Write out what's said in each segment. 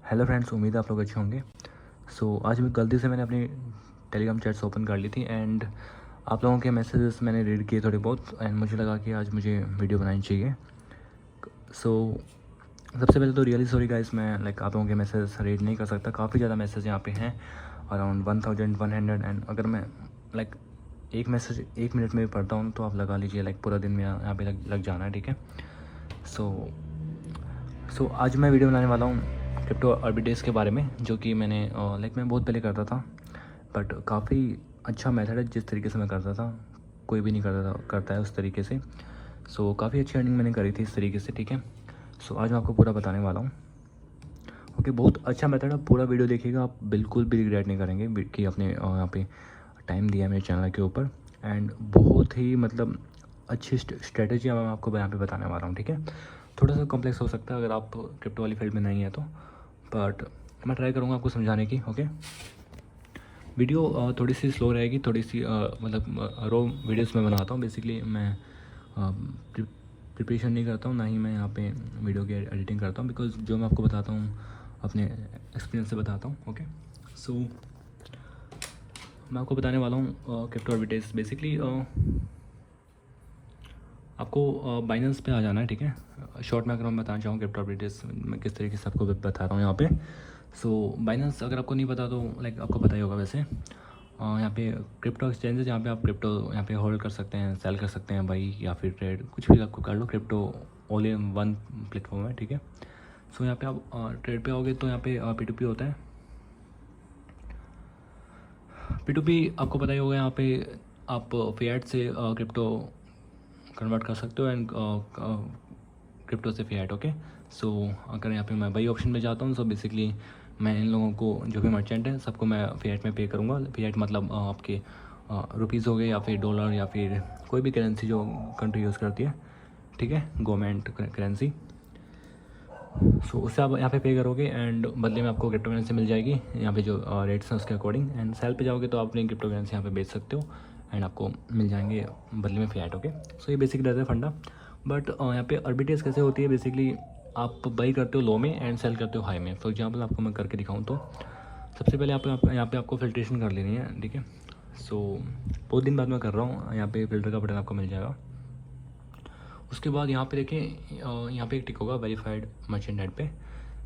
Hello friends, उम्मीद है आप लोग अच्छे होंगे। आज मैं गलती से मैंने अपनी टेलीग्राम चैट्स ओपन कर ली थी एंड आप लोगों के मैसेजेस मैंने रीड किए थोड़े बहुत एंड मुझे लगा कि आज मुझे वीडियो बनानी चाहिए। सो सबसे पहले तो रियली सॉरी गाइस, मैं आप लोगों के मैसेज रीड नहीं कर सकता। काफ़ी ज़्यादा मैसेज यहाँ पे हैं, अराउंड 1100 एंड अगर मैं एक मैसेज 1 मिनट में भी पढ़ता हूँ तो आप लगा लीजिए पूरा दिन में यहाँ पे लग जाना है, ठीक है। सो आज मैं वीडियो बनाने वाला हूँ क्रिप्टो आर्बिट्रेज के बारे में, जो कि मैंने मैं बहुत पहले करता था, बट काफ़ी अच्छा मेथड है। जिस तरीके से मैं करता था कोई भी नहीं करता है उस तरीके से। काफ़ी अच्छी अर्निंग मैंने करी थी इस तरीके से, ठीक है। आज मैं आपको पूरा बताने वाला हूँ। ओके, बहुत अच्छा मेथड है, पूरा वीडियो देखिएगा, आप बिल्कुल भी रिग्रेट नहीं करेंगे कि आपने यहाँ पे टाइम दिया है मेरे चैनल के ऊपर। एंड बहुत ही अच्छी स्ट्रेटजी मैं आपको यहाँ पे बताने वाला हूँ, ठीक है। थोड़ा सा कॉम्प्लेक्स हो सकता है अगर आप क्रिप्टो वाली फील्ड में नहीं है तो, बट मैं ट्राई करूँगा आपको समझाने की। ओके, वीडियो थोड़ी सी स्लो रहेगी, थोड़ी सी रो वीडियोस में बनाता हूँ। बेसिकली मैं प्रिपरेशन नहीं करता हूँ, ना ही मैं यहाँ पे वीडियो की एडिटिंग करता हूँ, बिकॉज जो मैं आपको बताता हूँ अपने एक्सपीरियंस से बताता हूँ। ओके, मैं आपको बताने वाला हूँ क्रिप्टो आर्बिट्रेज। बेसिकली आपको बाइनेंस पे आ जाना है, ठीक है। शॉर्ट में अगर मैं बताना चाहूँ क्रिप्टो आर्बिट्रेज मैं किस तरीके से आपको बता रहा हूँ यहाँ पे। बाइनेंस अगर आपको नहीं पता तो आपको पता ही होगा वैसे। यहाँ पे क्रिप्टो एक्सचेंजेस, यहाँ पे आप क्रिप्टो यहाँ पे होल्ड कर सकते हैं, सेल कर सकते हैं बाई या फिर ट्रेड, कुछ भी आपको कर लो। Crypto all in one platform है, ठीक है। यहाँ पे आप ट्रेड पे आओगे तो यहाँ पे P2P होता है। P2P आपको पता ही होगा, यहाँ पे आप फिएट से क्रिप्टो कन्वर्ट कर सकते हो एंड क्रिप्टो से फिएट। ओके, अगर यहाँ पे मैं बाई ऑप्शन में जाता हूँ, बेसिकली मैं इन लोगों को, जो भी मर्चेंट है, सबको मैं फिएट में पे करूँगा। फिएट मतलब आपके रुपीज़ हो गए या फिर डॉलर या फिर कोई भी करेंसी जो कंट्री यूज़ करती है, ठीक है, गवर्नमेंट करेंसी। उससे आप यहाँ पे करोगे एंड बदले में आपको क्रिप्टो करेंसी मिल जाएगी यहाँ पे जो रेट्स हैं उसके अकॉर्डिंग। एंड सेल पे जाओगे तो आप अपनी क्रिप्टो करेंसी यहाँ पे बेच सकते हो एंड आपको मिल जाएंगे बदले में फिएट। ओके, ये बेसिक रहता है फंडा। बट यहाँ पे आर्बिट्रेज कैसे होती है, बेसिकली आप बाई करते हो लो में एंड सेल करते हो हाई में। फॉर एग्जाम्पल आपको मैं करके दिखाऊँ तो सबसे पहले यहाँ पे आपको फिल्ट्रेशन कर लेनी है, ठीक है। बहुत दिन बाद मैं कर रहा हूँ, यहाँ पे फिल्टर का बटन आपको मिल जाएगा। उसके बाद यहाँ पे देखिए, यहाँ पे एक टिक होगा वेरीफाइड मर्चेंट नेट पे,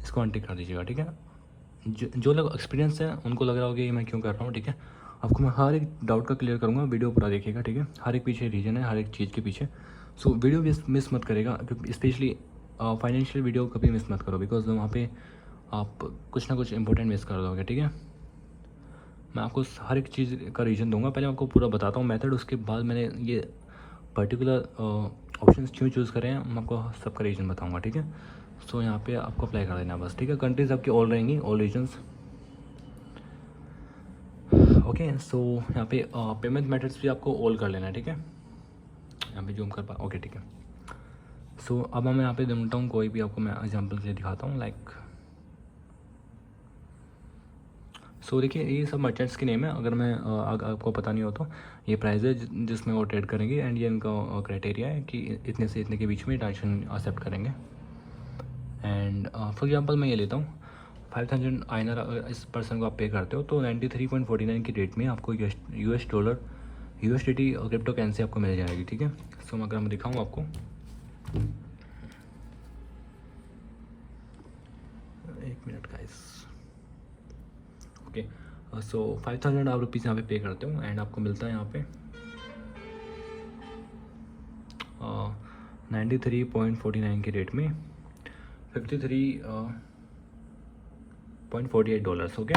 इसको अनटिक कर दीजिएगा, ठीक है। जो लोग एक्सपीरियंस हैं उनको लग रहा होगा ये मैं क्यों कर रहा हूँ, ठीक है। आपको मैं हर एक डाउट का क्लियर करूँगा, वीडियो पूरा देखिएगा, ठीक है। हर एक पीछे रीजन है, हर एक चीज़ के पीछे। वीडियो मिस मत करेगा, क्योंकि स्पेशली फाइनेंशियल वीडियो कभी मिस मत करो, बिकॉज वहाँ पे आप कुछ ना कुछ इंपॉर्टेंट मिस कर दोगे, ठीक है। मैं आपको हर एक चीज़ का रीज़न दूंगा, पहले आपको पूरा बताता हूँ मेथड, उसके बाद मैंने ये पर्टिकुलर ऑप्शन क्यों चूज़ करें मैं आपको सबका रीज़न बताऊंगा, ठीक है। यहाँ पे आपको अप्लाई कर देना बस, ठीक है। कंट्रीज़ आपकी ऑल रहेंगी, ऑल रीजन्स। ओके, यहाँ पे पेमेंट मेथड्स भी आपको ऑल कर लेना है, ठीक है। यहाँ पे जूम कर पा, ओके, ठीक है। अब मैं यहाँ पे ढूंढता हूँ कोई भी, आपको मैं एग्जांपल के लिए दिखाता हूँ। देखिए ये सब मर्चेंट्स के नेम है। अगर मैं आपको पता नहीं हो तो ये प्राइस है जिसमें वो ट्रेड करेंगे एंड ये इनका क्राइटेरिया है कि इतने से इतने के बीच में ट्रांजेक्शन एक्सेप्ट करेंगे। एंड फॉर एग्जांपल मैं ये लेता हूँ 5000 INR। अगर इस पर्सन को आप पे करते हो तो 93.49 की रेट में आपको US dollar USDT crypto currency आपको मिल जाएगी, ठीक है। अगर मैं दिखाऊँ आपको, एक मिनट गाइस। ओके, 5000 आप रुपीज़ यहाँ पे पे करते हो एंड आपको मिलता है यहाँ पे 93.49 के रेट में 53.48 ओके।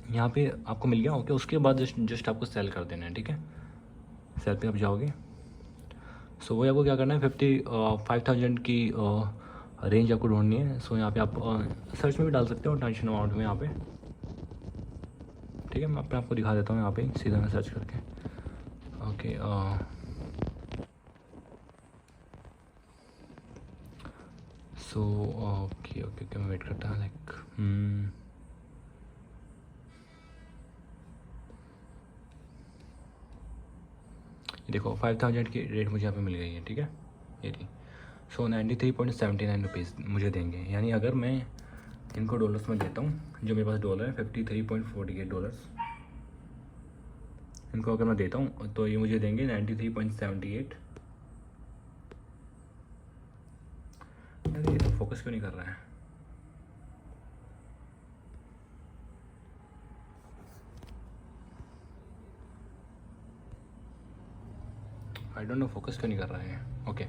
यहाँ पे आपको मिल गया। ओके, उसके बाद जस्ट आपको सेल कर देना है, ठीक है। सेल पे आप जाओगे, वही आपको क्या करना है, 55,000 की रेंज आपको ढूंढनी है। यहाँ पे आप सर्च में भी डाल सकते हो ट्रांजेक्शन अमाउंट में यहाँ पे, ठीक है। मैं आपको दिखा देता हूँ यहाँ पे सीधा मैं सर्च करके। ओके, ओके ओके ओके, मैं वेट करता हूँ देखो 5000 की रेट मुझे यहाँ पे मिल गई है, ठीक है। ये थी सो 93.79 रुपीज़ मुझे देंगे। यानी अगर मैं इनको डॉलर्स में देता हूँ, जो मेरे पास डॉलर है 53.48 डॉलर्स, इनको अगर मैं देता हूँ तो ये मुझे देंगे 93.78। अरे ये तो फोकस क्यों नहीं कर रहा है? आई डोंट नो फोकस क्यों नहीं कर रहा है। ओके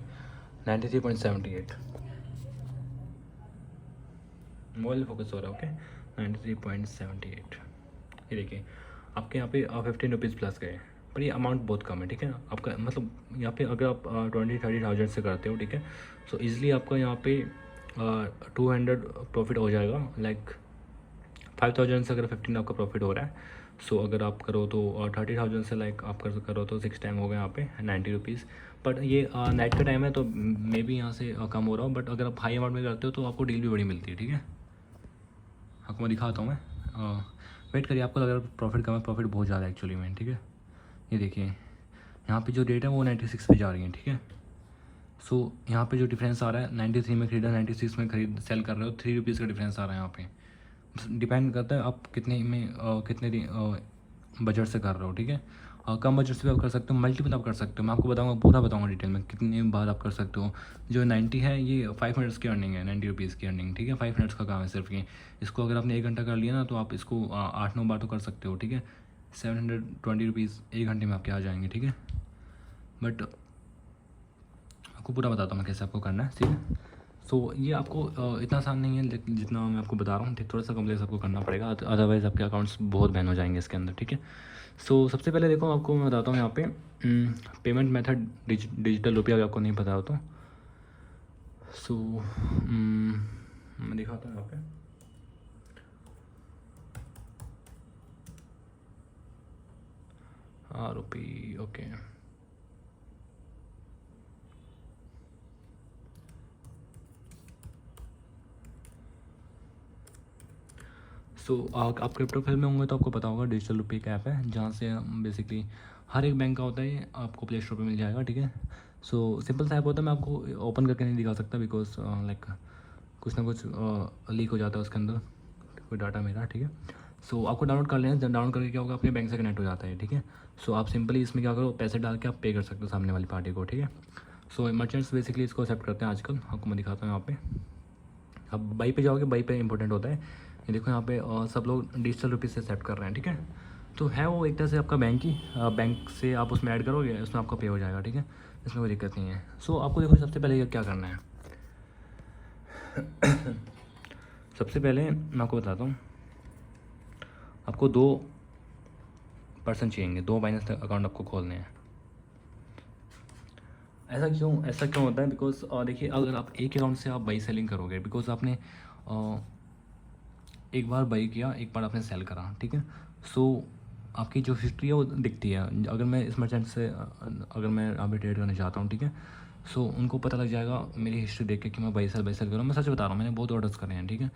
93.78 मोबाइल फोकस हो रहा है। ओके 93.78 ये देखिए आपके यहाँ पे 15 रुपीज़ प्लस गए, पर ये अमाउंट बहुत कम है, ठीक है। आपका मतलब यहाँ पे अगर आप 20-30 से करते हो, ठीक है, सो ईज़िली आपका यहाँ पे 200 प्रॉफिट हो जाएगा। लाइक 5000 से अगर 15 आपका प्रॉफिट हो रहा है, सो अगर आप करो तो 30,000 से लाइक आप करो तो 6 टाइम हो गए यहाँ पे 90 रुपीज़। बट ये नाइट का टाइम है तो मे बी यहाँ से कम हो रहा हो, बट अगर आप हाई अमाउंट में करते हो तो आपको डील भी बड़ी मिलती है, ठीक है। आपको मैं दिखाता हूँ मैं, वेट करिए, आपको अगर प्रॉफिट कम है, प्रॉफिट बहुत ज़्यादा है एक्चुअली में, ठीक है। ये देखिए यहाँ पे जो रेट है वो 96 पे जा रही है, ठीक है। सो यहाँ पे जो डिफरेंस आ रहा है 93 में खरीदा 96 में खरीद सेल कर रहे हो, 3 रुपीज़ का डिफरेंस आ रहा है यहाँ पे। डिपेंड करता है आप कितने में कितने बजट से कर रहे हो, ठीक है। कम बजट से भी आप कर सकते हो, मल्टीपल आप कर सकते हो। मैं आपको बताऊंगा, पूरा बताऊंगा डिटेल में कितने बार आप कर सकते हो। जो 90 है ये 5 मिनट्स की अर्निंग है, 90 रुपीज़ की अर्निंग, ठीक है। 5 मिनट्स का काम है सिर्फ ये। इसको अगर आपने 1 घंटा कर लिया ना तो आप इसको 8-9 बार तो कर सकते हो, ठीक है। 720 रुपीज़ 1 घंटे में आपके आ जाएंगे, ठीक है। बट आपको पूरा बताता हूँ मैं कैसे आपको करना है, ठीक है। सो ये आपको इतना आसान नहीं है लेकिन जितना मैं आपको बता रहा हूँ, थोड़ा सा कम्प्लेक्स आपको करना पड़ेगा, अदरवाइज़ आपके अकाउंट्स बहुत बैन हो जाएंगे इसके अंदर, ठीक है। सो सबसे पहले देखो आपको मैं बताता हूँ यहाँ पे पेमेंट मेथड डिजिटल रुपया, अगर आपको नहीं पता हो तो। सो मैं दिखाता हूँ यहाँ पे। रुपी ओके। सो आप क्रिप्टो फील्ड में होंगे तो आपको पता होगा डिजिटल रुपये का ऐप है, जहाँ से बेसिकली हर एक बैंक का होता है, आपको प्ले स्टोर पर मिल जाएगा, ठीक है। सो सिंपल सा ऐप होता है, मैं आपको ओपन करके नहीं दिखा सकता बिकॉज लाइक कुछ ना कुछ लीक हो जाता है उसके अंदर कोई डाटा मेरा, ठीक है। सो आपको डाउनलोड कर लेना, डाउनलोड करके क्या होगा अपने बैंक से कनेक्ट हो जाता है, ठीक है। सो आप सिंपली इसमें क्या करो, पैसे डाल के आप पे कर सकते हो सामने वाली पार्टी को, ठीक है। सो मर्चेंट्स बेसिकली इसको एक्सेप्ट करते हैं आजकल, आपको मैं दिखाता हूँ यहाँ पे। अब बाई पे जाओगे, बाई पे इंपॉर्टेंट होता है। ये देखो यहाँ पे सब लोग डिजिटल रुपीज़ से एक्सेप्ट कर रहे हैं, ठीक है। तो है वो एक तरह से आपका बैंक ही, बैंक से आप उसमें ऐड करोगे, उसमें आपका पे हो जाएगा, ठीक है। इसमें कोई दिक्कत नहीं है। सो आपको देखो सबसे पहले क्या करना है। सबसे पहले मैं आपको बताता हूँ, आपको 2 पर्सन चाहिए, 2 बाइनेंस अकाउंट आपको खोलने हैं। ऐसा क्यों होता है, बिकॉज देखिए अगर आप एक अकाउंट से आप बाई सेलिंग करोगे, बिकॉज आपने एक बार बाई किया, एक बार आपने सेल करा, ठीक है। सो आपकी जो हिस्ट्री है वो दिखती है। अगर मैं इस मर्चेंट से अगर मैं अभी ट्रेड करना चाहता हूँ, ठीक है, सो उनको पता लग जाएगा मेरी हिस्ट्री देख के कि मैं बाई सेल कर रहा हूँ। मैं सच बता रहा हूँ, मैंने बहुत ऑर्डर्स करे हैं, ठीक है,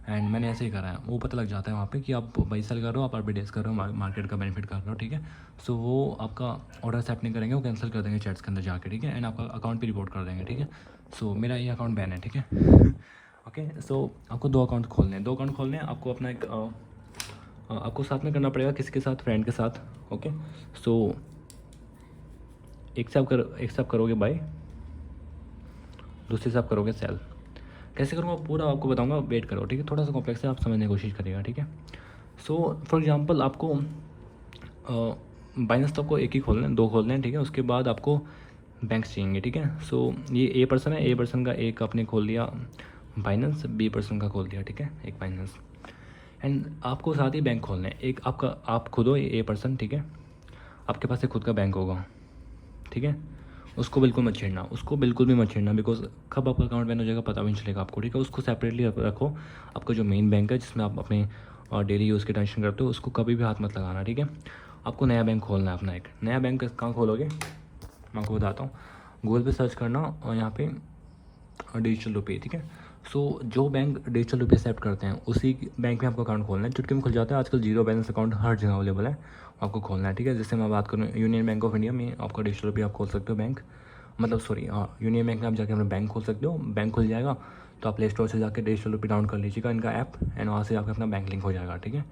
एंड मैंने ऐसे ही करा है। वो पता लग जाता है वहाँ पे कि आप बाई सेल कर रहे हो, आप आर्बिट्रेज कर रहे हो, मार्केट का बेनिफिट कर रहे हो, ठीक है। सो वो आपका ऑर्डर एक्सेप्ट नहीं करेंगे, वो कैंसिल कर देंगे चैट्स के अंदर जाके, ठीक है, एंड आपका अकाउंट भी रिपोर्ट कर देंगे, ठीक है। सो मेरा ये अकाउंट बैन है, ठीक है। ओके सो आपको 2 अकाउंट खोलने हैं, 2 अकाउंट खोलने हैं। आपको अपना एक आपको साथ में करना पड़ेगा, किसी के साथ, फ्रेंड के साथ, ओके। सो एक से आप करोगे बाय, दूसरे से आप करोगे सेल। कैसे करूँगा पूरा आपको बताऊंगा, वेट करो, ठीक है। थोड़ा सा कॉम्प्लेक्स है, आप समझने की कोशिश करिएगा, ठीक है। सो फॉर एग्जांपल आपको बाइनेंस तो आपको एक ही खोलना है, 2 खोलने हैं, ठीक है। उसके बाद आपको बैंक चाहिए, ठीक है। सो ये ए पर्सन है, ए पर्सन का एक आपने खोल दिया बाइनेंस, बी पर्सन का खोल दिया, ठीक है, एक बाइनेंस, एंड आपको साथ ही बैंक खोलना है। एक आपका, आप खुद हो ए पर्सन, ठीक है, आपके पास एक खुद का बैंक होगा, ठीक है। उसको बिल्कुल मत छेड़ना, उसको बिल्कुल भी मत छेड़ना, बिकॉज कब आपका अकाउंट बैन हो जाएगा पता भी नहीं चलेगा आपको, ठीक है। उसको सेपरेटली रखो। आपका जो मेन बैंक है जिसमें आप अपने डेली यूज़ के टेंशन करते हो, उसको कभी भी हाथ मत लगाना, ठीक है। आपको नया बैंक खोलना है अपना। एक नया बैंक कहाँ खोलोगे, मैं आपको बताता हूँ। गूगल पे सर्च करना और यहाँ पे डिजिटल रुपये, ठीक है। सो जो बैंक डिजिटल रुपये एक्सेप्ट करते हैं उसी बैंक में आपको अकाउंट खोलना है। चुटकी में खुल जाता है आजकल, जीरो बैलेंस अकाउंट हर जगह अवेलेबल है, आपको खोलना है, ठीक है। जैसे मैं बात करूँ यूनियन बैंक ऑफ इंडिया में आपका डिजिटल रुपये आप खोल सकते हो बैंक, मतलब सॉरी यूनियन बैंक में आप जाके अपना बैंक खोल सकते हो। बैंक खुल जाएगा तो आप प्ले स्टोर से जाके डिजिटल रुपी डाउनलोड कर लीजिएगा इनका ऐप, एंड वहाँ से जाकर अपना बैंक लिंक हो जाएगा, ठीक है।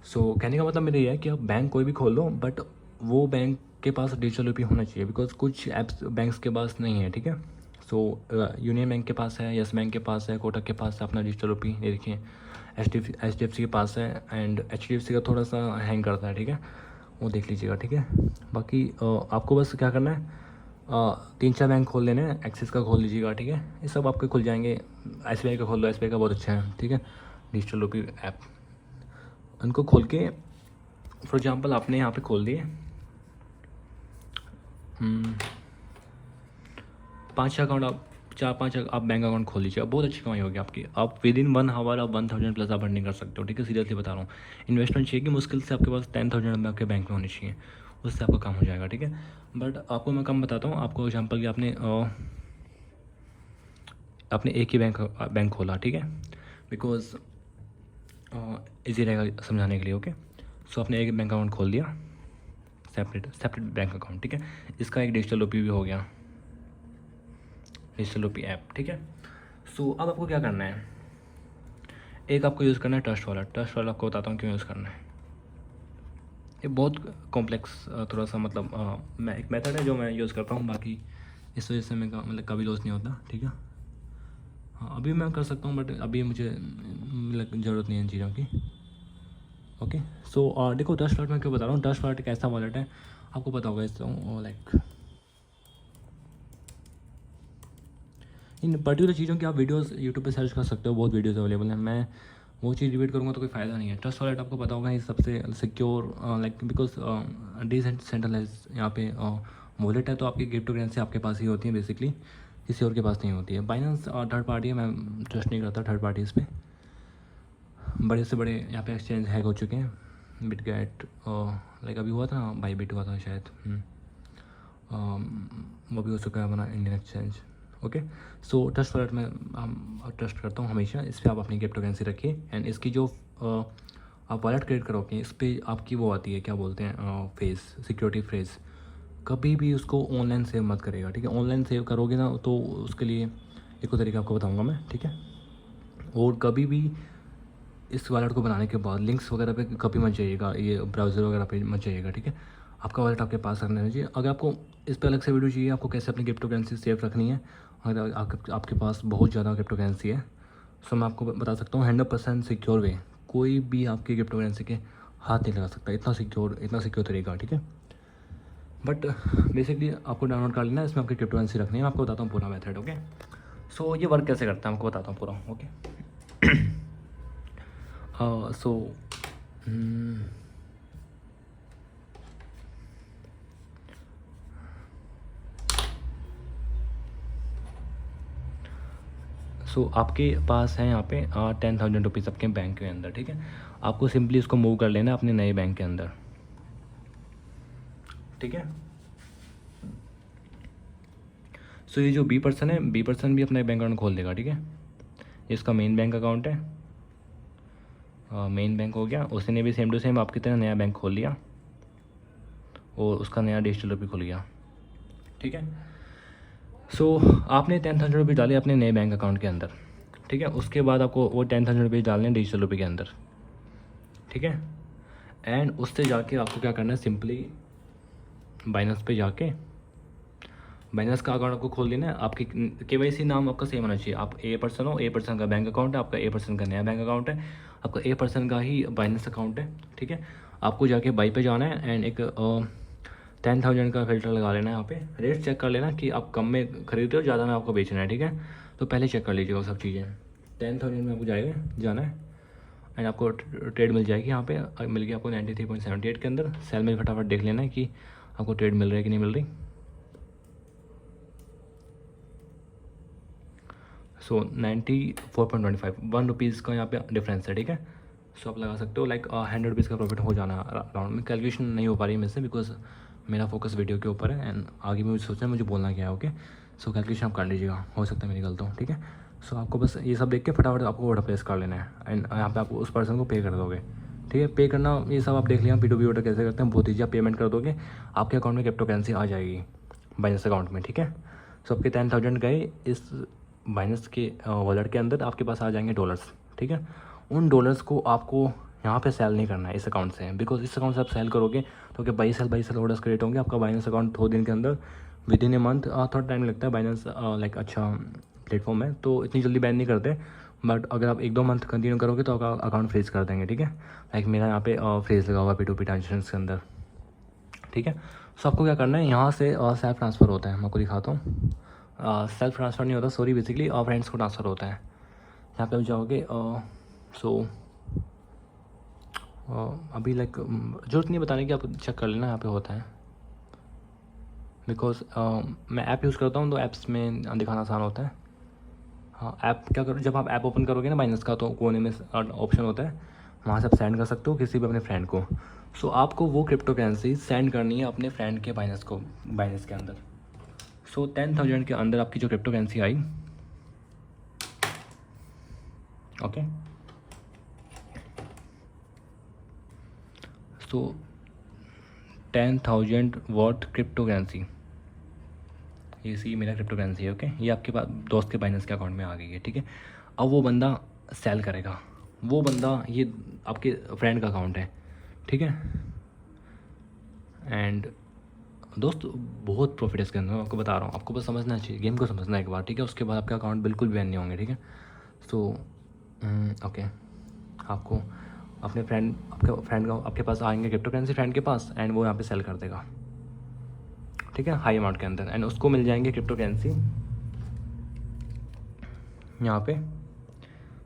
सो कहने का मतलब मेरा ये है कि आप बैंक कोई भी खोल लो, बट वो बैंक के पास डिजिटल रुपी होना चाहिए, बिकॉज कुछ ऐप्स बैंक्स के पास नहीं है, ठीक है। सो यूनियन बैंक के पास है, यस बैंक के पास है, कोटक के पास है अपना डिजिटल रुपी, ये देखिए HDFC के पास है, एंड HDFC का थोड़ा सा हैंग करता है, ठीक है, वो देख लीजिएगा, ठीक है। बाकी आपको बस क्या करना है, 3-4 बैंक खोल लेने हैं, एक्सिस का खोल लीजिएगा, ठीक है, ये सब आपके खुल जाएंगे। SBI का खोल लो, SBI का बहुत अच्छा है, ठीक है, डिजिटल रुपी ऐप। उनको खोल के फॉर एग्जांपल आपने यहाँ पे खोल दिए 5 अकाउंट, आप 4-5 आप बैंक अकाउंट खोल लीजिए, बहुत अच्छी कमाई होगी आपकी। आप विद इन 1 आवर आप 1000 प्लस आप अर्निंग कर सकते हो, ठीक है, सीरियसली बता रहा हूँ। इन्वेस्टमेंट चाहिए कि मुश्किल से आपके पास 10,000 आपके बैंक में होनी चाहिए, उससे आपका काम हो जाएगा, ठीक है। बट आपको मैं कम बताता हूँ, आपको एग्जाम्पल कि आपने एक ही बैंक खोला, ठीक है, बिकॉज ईजी रहेगा समझाने के लिए, ओके। सो आपने एक बैंक अकाउंट खोल दिया, सेपरेट बैंक अकाउंट, ठीक है। इसका एक डिजिटल रुपी भी हो गया, डिजिटल रुपी ऐप, ठीक है। सो अब आपको क्या करना है, एक आपको यूज़ करना है ट्रस्ट वॉलेट। ट्रस्ट वॉलेट आपको बताता हूँ क्यों यूज़ करना है। ये बहुत कॉम्प्लेक्स थोड़ा सा मतलब मैं एक मेथड है जो मैं यूज़ करता हूँ, बाकी इस वजह से मैं मतलब कभी लॉस नहीं होता, ठीक है। हाँ अभी मैं कर सकता हूँ, बट अभी मुझे ज़रूरत नहीं है इन चीज़ों की, ओके। सो देखो ट्रस्ट वॉलेट मैं क्यों बता रहा हूँ, ट्रस्ट वॉलेट एक ऐसा वॉलेट है, आपको पता होगा इससे लाइक इन पर्टिकुलर चीज़ों की आप वीडियोस यूट्यूब पे सर्च कर सकते हो, बहुत वीडियोस अवेलेबल हैं। मैं वो चीज़ रिपीट करूँगा तो कोई फ़ायदा नहीं है। ट्रस्ट वॉलेट आपको पता होगा ये सबसे सिक्योर लाइक बिकॉज डिसेंट्रलाइज यहाँ पे वॉलेट है, तो आपकी क्रिप्टो करेंसी आपके पास ही होती है बेसिकली, किसी और के पास नहीं होती है। बाइनेंस थर्ड पार्टी है, मैं ट्रस्ट नहीं करता थर्ड पार्टीज़ पे। बड़े से बड़े यहाँ पे एक्सचेंज हैक हो चुके हैं, बिटगेट लाइक अभी हुआ था ना, बाईबिट हुआ था शायद, वो भी हो चुका है अपना Indian exchange, okay. So trust wallet में हम ट्रस्ट करता हूँ हमेशा, इस पर आप अपनी क्रिप्टो करेंसी रखिए, एंड इसकी जो आप वॉलेट क्रिएट करोगे इस पर आपकी वो आती है, क्या बोलते हैं, फेस सिक्योरिटी फ्रेज, कभी भी उसको ऑनलाइन सेव मत करेगा, ठीक है। ऑनलाइन सेव करोगे ना तो उसके लिए एक तरीका आपको बताऊँगा मैं, ठीक है। और कभी भी इस वॉलेट को बनाने के बाद लिंक्स वगैरह पे कभी मत जाइएगा, ये ब्राउज़र वगैरह पे मत जाइएगा, ठीक है। आपका वॉलेट आपके पास रखना चाहिए। अगर आपको इस पर अलग से वीडियो चाहिए, आपको कैसे अपनी क्रिप्टो करेंसी सेफ रखनी है, अगर आपके पास बहुत ज़्यादा क्रिप्टो करेंसी है, सो मैं आपको बता सकता हूँ 100% सिक्योर वे, कोई भी आपकी क्रिप्टो करेंसी के हाथ नहीं लगा सकता, इतना सिक्योर तरीका, ठीक है। बट बेसिकली आपको डाउनलोड कर लेना है, इसमें आपकी क्रिप्टो करेंसी रखनी है। मैं आपको बताता हूँ पूरा मेथड, ओके। सो ये वर्क कैसे करता है आपको बताता हूँ पूरा, ओके। सो आपके पास है यहाँ पे 10,000 रुपीज़ आपके बैंक के अंदर, ठीक है। आपको सिंपली उसको मूव कर लेना है अपने नए बैंक के अंदर, ठीक है। सो ये जो B% है, B% भी अपना बैंक अकाउंट खोल देगा, ठीक है। इसका मेन बैंक अकाउंट है, मेन बैंक हो गया, उसने भी सेम टू सेम आपकी तरह नया बैंक खोल लिया और उसका नया डिजिटल रुपी खुल गया, ठीक है। सो आपने 10,000 रुपीज़ डाले अपने नए बैंक अकाउंट के अंदर, ठीक है। उसके बाद आपको वो 10,000 रुपीज़ डालने हैं डिजिटल रुपी के अंदर, ठीक है। एंड उससे जाके आपको क्या करना है, सिंपली बाइनेंस पे जाके बाइनेंस का अकाउंट आपको खोल देना है। आपकी KYC नाम आपका सेम होना चाहिए। आप A% हो, A% का बैंक अकाउंट है, आपका A% का नया बैंक अकाउंट है, आपका A% का ही बाइनेंस अकाउंट है, ठीक है। आपको जाके बाई पे जाना है एंड एक 10,000 का फिल्टर लगा लेना है। यहाँ पे रेट चेक कर लेना कि आप कम में खरीद रहे हो, ज़्यादा में आपको बेचना है, ठीक है। तो पहले चेक कर लीजिएगा सब चीज़ें। 10,000 में आपको जाना है एंड आपको ट्रेड मिल जाएगी। यहाँ पे मिल गई आपको 93.78 के अंदर। सेल में फटाफट देख लेना है कि आपको ट्रेड मिल रहा है कि नहीं मिल रही। सो 94.25 1 रुपीज़ का यहाँ पे डिफरेंस है, ठीक है। सो आप लगा सकते हो लाइक 100 रुपीज़ का प्रॉफिट हो जाना अराउंड में। कैलकुलेशन नहीं हो पा रही है मेरे से बिकॉज मेरा फोकस वीडियो के ऊपर है एंड आगे मुझे सोचना है मुझे बोलना क्या है, ओके। सो कैलकुलेशन आप कर लीजिएगा, हो सकता है मैं निकलता हूँ, ठीक है। सो आपको बस ये सब देख के फटाफट आपको ऑर्डर प्लेस कर लेना है एंड यहाँ पे आपको उस पर्सन को पे कर दोगे, ठीक है। पे करना ये सब आप देख लिया, P2P ऑर्डर कैसे करते हैं, बहुत ईजी। आप पेमेंट कर दोगे, आपके अकाउंट में क्रिप्टो करेंसी आ जाएगी। बाइनेंस अकाउंट में, ठीक है। सो आपके 10,000 गए इस बाइनेंस के वॉलेट के अंदर, आपके पास आ जाएंगे डॉलर्स, ठीक है। उन डॉलर्स को आपको यहाँ पे सेल नहीं करना है इस अकाउंट से, बिकॉज इस अकाउंट से आप सेल करोगे तो क्या 22 ऑर्डर्स क्रिएट होंगे। आपका बाइनेंस अकाउंट 2 दिन के अंदर, विद इन ए मंथ, थोड़ा टाइम लगता है। बाइनेंस लाइक अच्छा प्लेटफॉर्म है तो इतनी जल्दी बैन नहीं करते, बट अगर आप 1-2 मंथ कंटिन्यू करोगे तो आपका अकाउंट फ्रीज कर देंगे, ठीक है। लाइक मेरा यहाँ पे फ्रीज लगा हुआ P2P ट्रांजेक्शन्स के अंदर, ठीक है। सो आपको क्या करना है, यहाँ से सेल्फ ट्रांसफ़र होता है, मैं आपको दिखाता हूँ। सेल्फ ट्रांसफ़र नहीं होता, सॉरी, बेसिकली फ्रेंड्स को ट्रांसफ़र होता है। यहाँ पे आप जाओगे, सो अभी लाइक जरूरत नहीं बताने की, आप चेक कर लेना यहाँ पे होता है, बिकॉज मैं ऐप यूज़ करता हूँ तो ऐप्स में दिखाना आसान होता है। हाँ, ऐप क्या करो, जब आप ऐप ओपन करोगे ना बाइनेंस का, तो कोने में ऑप्शन होता है, वहाँ से आप सेंड कर सकते हो किसी भी अपने फ्रेंड को। सो आपको वो क्रिप्टो करेंसी सेंड करनी है अपने फ्रेंड के बाइनेंस को, बाइनेंस के अंदर। सो 10,000 के अंदर आपकी जो crypto currency I, okay, so 10,000 what crypto currency, ये सी मेरा क्रिप्टो करेंसी है, ओके। ये आपके पास दोस्त के बाइनेंस के अकाउंट में आ गई है, ठीक है। अब वो बंदा सेल करेगा, वो बंदा, ये आपके फ्रेंड का अकाउंट है, ठीक है। एंड दोस्त बहुत प्रॉफिट है इसके अंदर, मैं आपको बता रहा हूँ, आपको बस समझना चाहिए, गेम को समझना है एक बार, ठीक है। उसके बाद आपके अकाउंट बिल्कुल बैन नहीं होंगे, ठीक है। सो ओके, आपको अपने फ्रेंड, आपके फ्रेंड का आपके पास आएंगे क्रिप्टो करेंसी फ्रेंड के पास, एंड वो यहाँ पे सेल कर देगा, ठीक है, हाई अमाउंट के अंदर, एंड उसको मिल जाएंगे क्रिप्टो करेंसी। यहाँ पे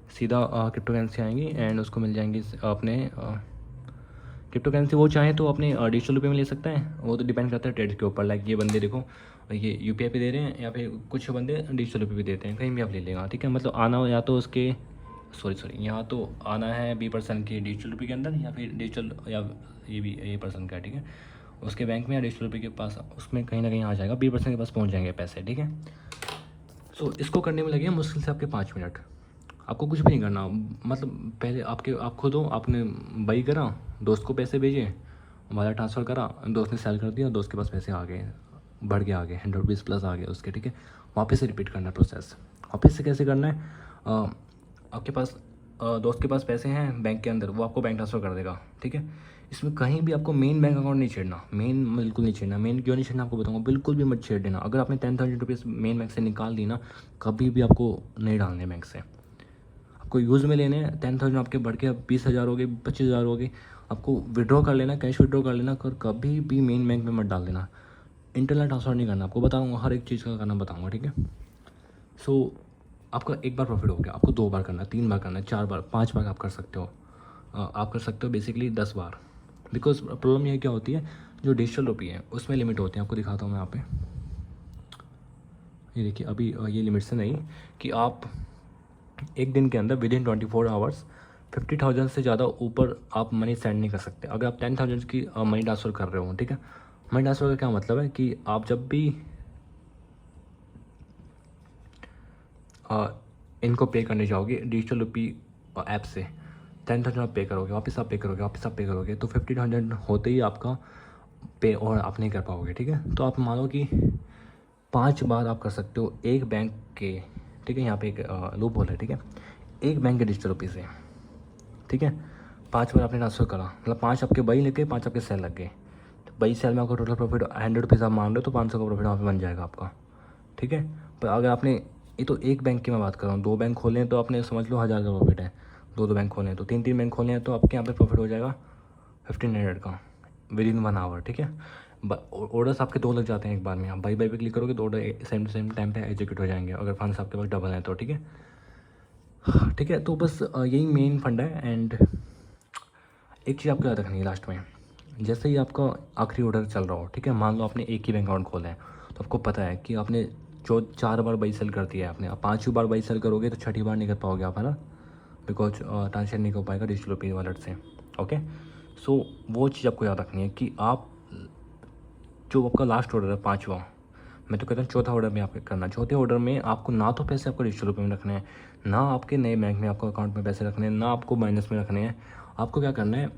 सीधा क्रिप्टो करेंसी आएंगी एंड उसको मिल जाएंगी अपने क्रिप्टो करेंसी। वो चाहे तो अपने डिजिटल रुपये में ले सकता है, वो तो डिपेंड करता है ट्रेड के ऊपर। लाइक ये बंदे देखो, ये UPI पे दे रहे हैं, या फिर कुछ बंदे डिजिटल रुपये भी देते हैं, कहीं भी आप ले लेगा, ठीक है। मतलब आना हो या तो उसके सॉरी यहाँ तो आना है B% के डिजिटल रुपये के अंदर, या फिर डिजिटल, या ये भी A% का है, ठीक है। उसके बैंक में या डिजिटल रुपये के पास, उसमें कहीं ना कहीं आ जाएगा, B% के पास पहुँच जाएंगे पैसे, ठीक है। सो इसको करने में लगे मुश्किल से आपके 5 मिनट। आपको कुछ भी नहीं करना, मतलब पहले आप खुद हो, आपने बाई करा, दोस्त को पैसे भेजे, वाला ट्रांसफ़र करा, दोस्त ने सेल कर दिया, दोस्त के पास पैसे आ गए, बढ़ के आ गए, 100 रुपीज़ प्लस आ गए उसके, ठीक है। वापस से रिपीट करना है प्रोसेस। वापस से कैसे करना है, आपके पास दोस्त के पास पैसे हैं बैंक के अंदर, वो आपको बैंक ट्रांसफ़र कर देगा, ठीक है। इसमें कहीं भी आपको मेन बैंक अकाउंट नहीं छेड़ना, मेन बिल्कुल नहीं छेड़ना। मेन क्यों नहीं छेड़ना आपको बताऊंगा, बिल्कुल भी मत छेड़ देना। अगर आपने 10,000 रुपीज़ मेन बैंक से निकाल दी ना, कभी भी आपको नहीं डालने बैंक से, आपको यूज़ में लेने हैं। 10,000 आपके बढ़ के 20,000 हो गए, 25,000 हो गए, आपको विड्रॉ कर लेना, कैश विड्रॉ कर लेना, कर कभी भी मेन बैंक में मत डाल देना। इंटरनेट ट्रांसफ़र नहीं करना, आपको बताऊँगा, हर एक चीज़ का करना बताऊँगा, ठीक है। सो आपका एक बार प्रॉफिट हो गया, आपको 2 बार करना है, 3 बार करना है, 4 बार, 5 बार आप कर सकते हो। आप कर सकते हो बेसिकली 10 बार, बिकॉज प्रॉब्लम ये क्या होती है, जो डिजिटल रुपये है उसमें लिमिट होती है। आपको दिखाता हूँ मैं यहाँ पे, ये देखिए, अभी ये लिमिट से नहीं कि आप एक दिन के अंदर विद इन 24 आवर्स 50,000 से ज़्यादा ऊपर आप मनी सेंड नहीं कर सकते। अगर आप 10,000 की मनी ट्रांसफ़र कर रहे हो, ठीक है। मनी ट्रांसफ़र का क्या मतलब है कि आप जब भी इनको पे करने जाओगे डिजिटल रुपी ऐप से, 10,000 आप पे करोगे, वापस आप पे करोगे, वापस आप पे करोगे, तो 50,000 होते ही आपका पे और आप नहीं कर पाओगे, ठीक है। तो आप मानो कि 5 बार आप कर सकते हो एक बैंक के, ठीक है। यहाँ पे एक लूप होल है, ठीक है, एक बैंक के डिजिटल रुपये से, ठीक है। 5 बार आपने ट्रांसफ़र करा, मतलब 5 आपके बई लग गए, 5 आपके सेल लग गए, तो बई सेल में आपका टोटल प्रॉफिट 100 रुपीज़ आप मान रहे हो, तो 500 का प्रॉफिट वहाँ पे बन जाएगा आपका, ठीक है। पर अगर आपने, ये तो एक बैंक की मैं बात कर रहा हूँ, 2 बैंक खोले हैं तो आपने समझ लो 1,000 का प्रॉफिट है। 2 बैंक खोले हैं तो 3 बैंक खोले हैं तो आपके यहाँ पे प्रॉफिट हो जाएगा 1,500 का विद इन 1 आवर, ठीक है। ऑर्डर्स आपके 2 लग जाते हैं एक बार में, आप बाई पे क्लिक करोगे तो ऑर्डर सेम टाइम पे एग्जीक्यूट हो जाएंगे, अगर फंड्स आपके पास डबल हैं तो, ठीक है। ठीक है, तो बस यही मेन फंड है। एंड एक चीज़ आपको याद रखनी है लास्ट में, जैसे ही आपका आखिरी ऑर्डर चल रहा हो, ठीक है, मान लो आपने एक ही बैंक अकाउंट खोला है, तो आपको पता है कि आपने जो 4 बार बाई सेल कर दिया है आपने, आप 5वीं बार बाई सेल करोगे तो 6ठी बार नहीं कर पाओगे आप, है ना, बिकॉज ट्रांजेक्शन नहीं हो पाएगा डिजिटल रुपये वॉलेट से, ओके। सो वो चीज़ आपको याद रखनी है कि आप जो आपका लास्ट ऑर्डर है 5वां, मैं तो कहता हूँ चौथा ऑर्डर में आपको करना, चौथे ऑर्डर में आपको ना तो पैसे आपको डिजिटल रुपये में रखने हैं, ना आपके नए बैंक में आपको अकाउंट में पैसे रखने हैं, ना आपको माइनस में रखने हैं। आपको क्या करना है,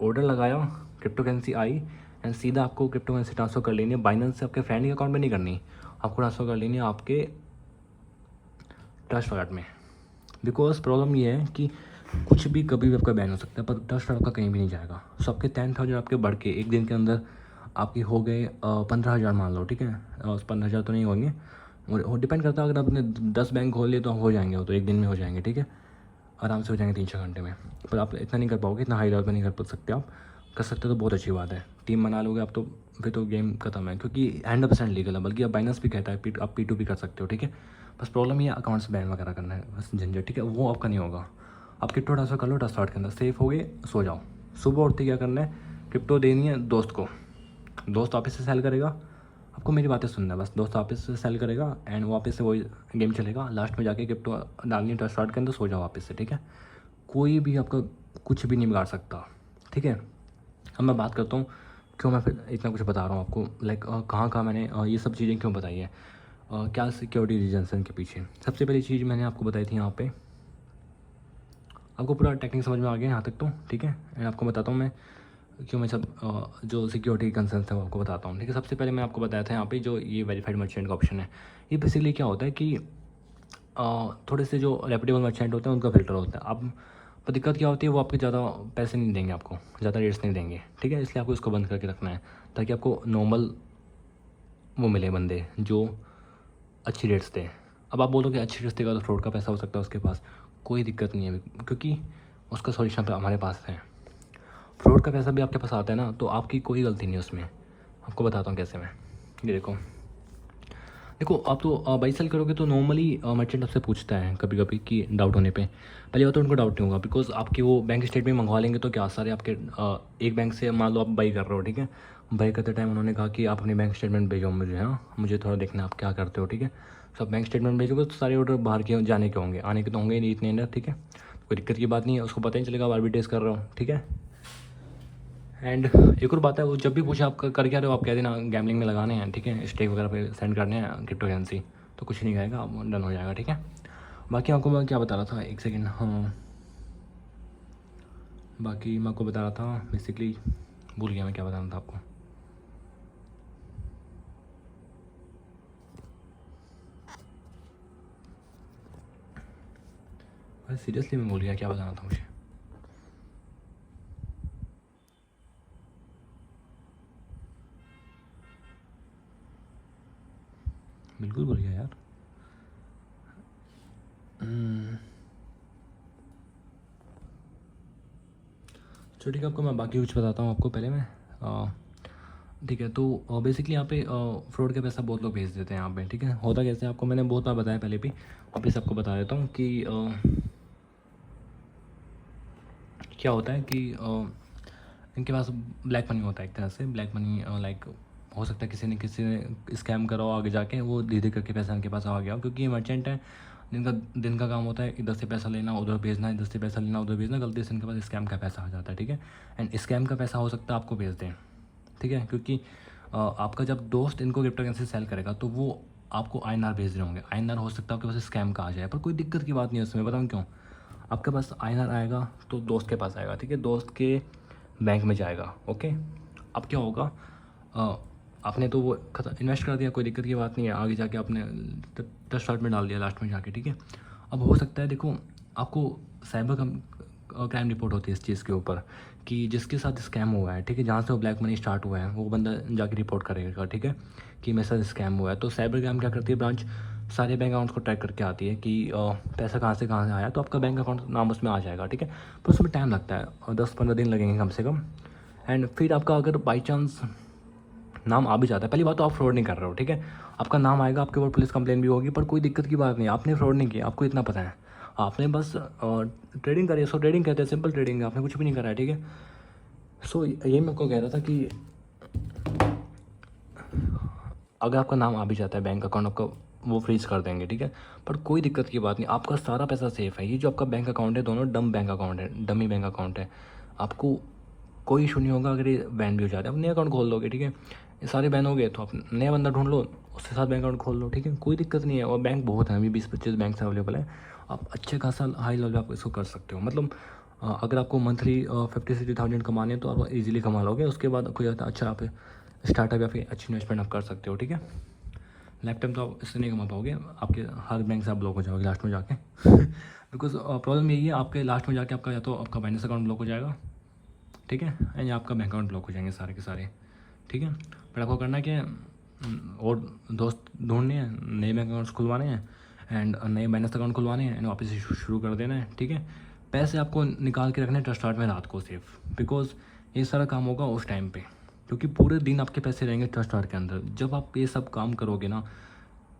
ऑर्डर लगाया, क्रिप्टो करेंसी आई, एंड सीधा आपको क्रिप्टो करेंसी ट्रांसफ़र कर लेनी है। बाइनेंस से आपके फ्रेंड के अकाउंट में नहीं करनी, आपको ट्रांसफ़र कर लेनी है आपके ट्रस्ट वॉलेट में। बिकॉज प्रॉब्लम ये है कि कुछ भी कभी भी आपका बैन हो सकता है, पर ट्रस्ट आपका कहीं भी नहीं जाएगा। सो आपके 10,000 आपके बढ़ के एक दिन के अंदर आपकी हो गए 15,000 मान लो, ठीक है। 15,000 तो नहीं होंगे, और डिपेंड करता है, अगर आपने 10 बैंक खोल लिए तो हो जाएंगे, वो तो एक दिन में हो जाएंगे, ठीक है, आराम से हो जाएंगे 3-4 घंटे में। पर आप इतना नहीं कर पाओगे, इतना हाई लेवल पर नहीं कर सकते। आप कर सकते हो तो बहुत अच्छी बात है, टीम बना लोगे आप तो फिर तो गेम खत्म है, क्योंकि 100% लीगल है। बल्कि अब बाइनेंस भी कहता है आप P2P कर सकते हो, ठीक है। बस प्रॉब्लम ये अकाउंट्स बैन वगैरह करना है, बस झंझट, ठीक है, वो आपका नहीं होगा। आप क्रिप्टो ट्रांसफर कर लो ट्रस्ट वॉलेट के अंदर, सेफ हो गए, सो जाओ। सुबह उठते क्या करना है, क्रिप्टो देनी है दोस्त को, दोस्त वापस से सेल करेगा। आपको मेरी बातें सुनना है बस, दोस्त वापस से सेल करेगा एंड वापस से वही गेम चलेगा। लास्ट में जाके क्रिप्टो डालनी है ट्रस्ट वॉलेट के अंदर, सो जाओ वापस से, ठीक है। कोई भी आपका कुछ भी नहीं बिगाड़ सकता, ठीक है। अब मैं बात करता हूँ क्यों मैं फिर इतना कुछ बता रहा हूँ आपको, लाइक कहाँ मैंने ये सब चीज़ें क्यों बताई है, क्या सिक्योरिटी रीजन्स हैं इनके पीछे। सबसे पहली चीज़ मैंने आपको बताई थी यहाँ पे, आपको पूरा टेक्निक समझ में आ गया यहाँ तक तो, ठीक है। एंड आपको बताता हूँ मैं क्यों मैं सब जो सिक्योरिटी कंसर्न है वो आपको बताता हूँ, ठीक है। सबसे पहले मैं आपको बताया था यहाँ पे जो ये वेरीफाइड मर्चेंट का ऑप्शन है, ये बेसिकली क्या होता है कि थोड़े से जो रेपुटेबल मर्चेंट होते हैं उनका फिल्टर होता है। अब पर दिक्कत क्या होती है, वो आपके ज़्यादा पैसे नहीं देंगे, आपको ज़्यादा रेट्स नहीं देंगे, ठीक है। इसलिए आपको इसको बंद करके रखना है, ताकि आपको नॉर्मल वो मिले बंदे जो अच्छी रेट्स दें। अब आप बोलोगे अच्छी रेट्स देगा तो फ्रॉड का पैसा हो सकता है उसके पास, कोई दिक्कत नहीं है, क्योंकि उसका सॉल्यूशन पे हमारे पास है। फ्रॉड का पैसा भी आपके पास आता है ना, तो आपकी कोई गलती नहीं है उसमें। आपको बताता हूँ कैसे मैं, ये देखो आप तो बाई सेल करोगे तो नॉर्मली मर्चेंट आपसे पूछता है कभी कभी कि डाउट होने पे। पहले बात तो उनको डाउट नहीं होगा, बिकॉज आपके वो बैंक स्टेटमेंट मंगवा लेंगे तो क्या सारे आपके एक बैंक से मान लो आप बाई कर रहे हो, ठीक है। बाई करते टाइम उन्होंने कहा कि आप अपनी बैंक स्टेटमेंट भेजो मुझे, हाँ मुझे थोड़ा देखना आप क्या करते हो, ठीक है। तो आप बैंक स्टेटमेंट भेजोगे तो सारे ऑर्डर बाहर के जाने के होंगे, आने के तो होंगे ही नहीं इतने अंदर, ठीक है। कोई दिक्कत की बात नहीं है, उसको पता ही चलेगा आप आर्बिट्रेज कर रहे हो, ठीक है। एंड एक और बात है, वो जब भी पूछे आप कर क्या रहे हो, आप कह देना गैमलिंग में लगाने हैं, ठीक है, स्टेक वगैरह पे सेंड करने हैं क्रिप्टो करेंसी, तो कुछ नहीं कहेगा, आप डन हो जाएगा, ठीक है। बाकी आपको मैं क्या बता रहा था, एक सेकेंड, हाँ बाकी मैं आपको बता रहा था बेसिकली, भूल गया मैं क्या बताना था आपको। सीरियसली मैं भूल गया क्या बताना था मुझे। बिल्कुल भूल गया यार। चलो ठीक है, आपको मैं बाकी कुछ बताता हूँ आपको पहले मैं, ठीक है। तो बेसिकली यहाँ पे फ्रॉड का पैसा बहुत लोग भेज देते हैं यहाँ पे, ठीक है। होता कैसे आपको मैंने बहुत बार बताया पहले भी, वापस आपको बता देता हूँ कि क्या होता है कि इनके पास ब्लैक मनी होता है एक तरह से, ब्लैक मनी लाइक हो सकता है किसी ने स्कैम करा हो आगे जाके, वो धीरे करके पैसा इनके पास आ गया हो, क्योंकि ये मर्चेंट है, दिन का काम होता है इधर से पैसा लेना उधर भेजना, इधर से पैसा लेना उधर भेजना, गलती से इनके पास स्कैम का पैसा आ जाता है, ठीक है। एंड स्कैम का पैसा हो सकता है आपको भेज दें, ठीक है, क्योंकि आपका जब दोस्त इनको क्रिप्टो करेंसी सेल करेगा तो वो आपको INR भेज रहे होंगे। INR हो सकता है आपके पास स्कैम का आ जाए, पर कोई दिक्कत की बात नहीं है उसमें, बताऊँ क्यों। आपके पास INR आएगा तो दोस्त के पास आएगा, ठीक है, दोस्त के बैंक में जाएगा, ओके। अब क्या होगा, आपने तो वो इन्वेस्ट कर दिया, कोई दिक्कत की बात नहीं है, आगे जाके आपने ट्रस्ट वॉलेट में डाल दिया लास्ट में जाके, ठीक है। अब हो सकता है देखो आपको साइबर क्राइम रिपोर्ट होती है इस चीज़ के ऊपर कि जिसके साथ स्कैम हुआ है, ठीक है, जहाँ से वो ब्लैक मनी स्टार्ट हुआ है वो बंदा जाके रिपोर्ट करेगा, ठीक है, कि मेरे साथ स्कैम हुआ है। तो साइबर क्राइम क्या करती है, ब्रांच सारे बैंक अकाउंट्स को ट्रैक करके आती है कि पैसा कहाँ से आया, तो आपका बैंक अकाउंट नाम उसमें आ जाएगा, ठीक है। पर उसमें टाइम लगता है, 10-15 दिन लगेंगे कम से कम। एंड फिर आपका अगर बाई चांस नाम आ भी जाता है, पहली बात तो आप फ्रॉड नहीं कर रहे हो, ठीक है। आपका नाम आएगा, आपके ऊपर पुलिस कंप्लेन भी होगी, पर कोई दिक्कत की बात नहीं, आपने फ्रॉड नहीं किया, आपको इतना पता है, आपने बस ट्रेडिंग करी है। सो ट्रेडिंग कहते हैं, सिंपल ट्रेडिंग है, आपने कुछ भी नहीं करा है, ठीक है। सो यही मैं आपको कह रहा था कि अगर आपका नाम आ भी जाता है, बैंक अकाउंट आपका वो फ्रीज कर देंगे, ठीक है, पर कोई दिक्कत की बात नहीं, आपका सारा पैसा सेफ है। ये जो आपका बैंक अकाउंट है, दोनों डम बैंक अकाउंट है, डमी बैंक अकाउंट है, आपको कोई इशू नहीं होगा अगर ये बैन भी हो जाता है। आप नया अकाउंट खोल लोगे, ठीक है, ये सारे बैन हो गए तो आप नया बंदा ढूंढ लो, उसके साथ बैंक अकाउंट खोल लो, ठीक है, कोई दिक्कत नहीं है। और बैंक बहुत है, अभी 20-25 बैंक अवेलेबल है, आप अच्छे खासा हाई लेवल पे आप इसको कर सकते हो। मतलब अगर आपको मंथली 50-60,000 कमाने हैं तो आप इजीली कमा लोगे। उसके बाद कोई अच्छा आप स्टार्टअप या फिर अच्छी इन्वेस्टमेंट आप कर सकते हो, ठीक है। लाइफ टाइम तो आप इससे नहीं कमा पाओगे, आपके हर बैंक से आप ब्लॉक हो जाओगे लास्ट में जाके बिकॉज प्रॉब्लम यही है, आपके लास्ट में जाके आपका या तो आपका बाइनेंस अकाउंट ब्लॉक हो जाएगा, ठीक है, एंड आपका बैंक अकाउंट ब्लॉक हो जाएंगे सारे के सारे, ठीक है। पर आपको करना क्या है, और दोस्त ढूंढने हैं, नए बैंक अकाउंट्स खुलवाने हैं एंड नए बाइनेंस अकाउंट खुलवाने हैं एंड वापस से शुरू कर देना है, ठीक है। पैसे आपको निकाल के रखने ट्रस्ट कार्ड में रात को सिर्फ, बिकॉज ये सारा काम होगा उस टाइम पे, क्योंकि पूरे दिन आपके पैसे रहेंगे ट्रस्ट कार्ड के अंदर। जब आप ये सब काम करोगे ना,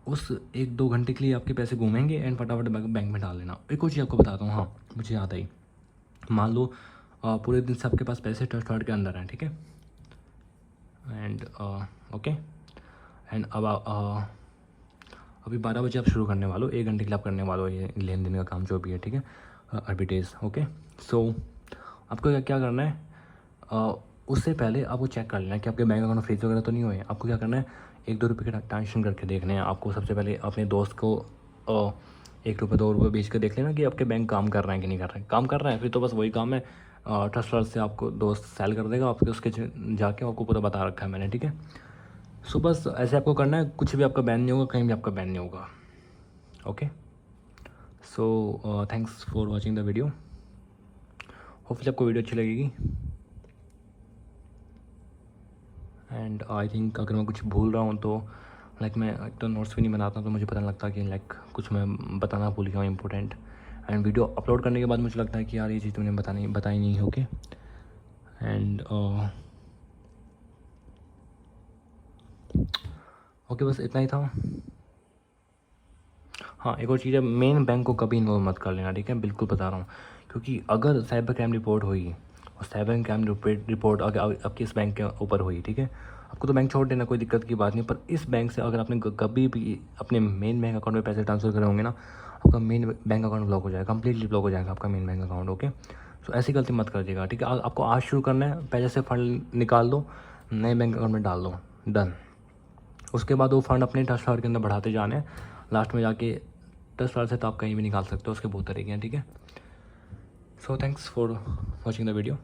उस 1-2 घंटे के लिए आपके पैसे घूमेंगे एंड फटाफट बैंक में डाल लेना। एक और चीज़ आपको बताता हूँ, हाँ मुझे याद आई, मान लो पूरे दिन से आपके पास पैसे ट्रस्ट कार्ड के अंदर हैं, ठीक है, एंड ओके, एंड अब अभी 12 बजे आप शुरू करने वालो, 1 घंटे के लिए आप करने वालो ये लेन देन का काम जो भी है, ठीक है, आर्बिट्रेज, ओके। सो आपको क्या करना है, उससे पहले आपको चेक कर लेना है कि आपके बैंक अकाउंट फ्रीज वगैरह तो नहीं हुए। आपको क्या करना है, 1-2 रुपये के ट्रांजेक्शन करके देखने हैं। आपको सबसे पहले अपने दोस्त को 1 रुपये 2 रुपये बेच कर देख लेना कि आपके बैंक काम कर रहे हैं कि नहीं कर रहे हैं। काम कर रहे हैं फिर तो बस वही काम है, ट्रस्ट कार्ड से आपको दोस्त सेल कर देगा, आपके उसके जाके आपको पूरा बता रखा है मैंने, ठीक है। सो बस ऐसे आपको करना है, कुछ भी आपका बैन नहीं होगा, कहीं भी आपका बैन नहीं होगा, okay. So thanks for watching the video, hopefully आपको वीडियो अच्छी लगेगी। एंड आई थिंक अगर मैं कुछ भूल रहा हूँ तो लाइक मैं एक तो नोट्स भी नहीं बनाता, तो मुझे पता नहीं लगता कि लाइक कुछ मैं बताना भूल गया हूँ इंपॉर्टेंट। एंड वीडियो अपलोड करने के बाद मुझे लगता है कि यार ये चीज़ तुमने बताई नहीं, ओके। एंड ओके बस इतना ही था। हाँ एक और चीज़ है, मेन बैंक को कभी इन्वॉल्व मत कर लेना, ठीक है, बिल्कुल बता रहा हूँ, क्योंकि अगर साइबर क्राइम रिपोर्ट हुई और साइबर क्राइम रिपोर्ट अगर आपके इस बैंक के ऊपर हुई, ठीक है, आपको तो बैंक छोड़ देना, कोई दिक्कत की बात नहीं, पर इस बैंक से अगर आपने कभी भी अपने मेन बैंक अकाउंट में पैसे ट्रांसफ़र करे होंगे ना, आपका मेन बैंक अकाउंट ब्लॉक हो जाएगा, कंप्लीटली ब्लॉक हो जाएगा आपका मेन बैंक अकाउंट, ओके। सो ऐसी गलती मत करिएगा, ठीक है। आपको आज शुरू करना है, पहले से फंड निकाल दो, नए बैंक अकाउंट में डाल दो, डन। उसके बाद वो फंड अपने ट्रस्ट कार्ड के अंदर बढ़ाते जाने हैं, लास्ट में जाके ट्रस्ट कार्ड से तो आप कहीं भी निकाल सकते हो, उसके बहुत तरीके हैं, ठीक है। So thanks for watching the video.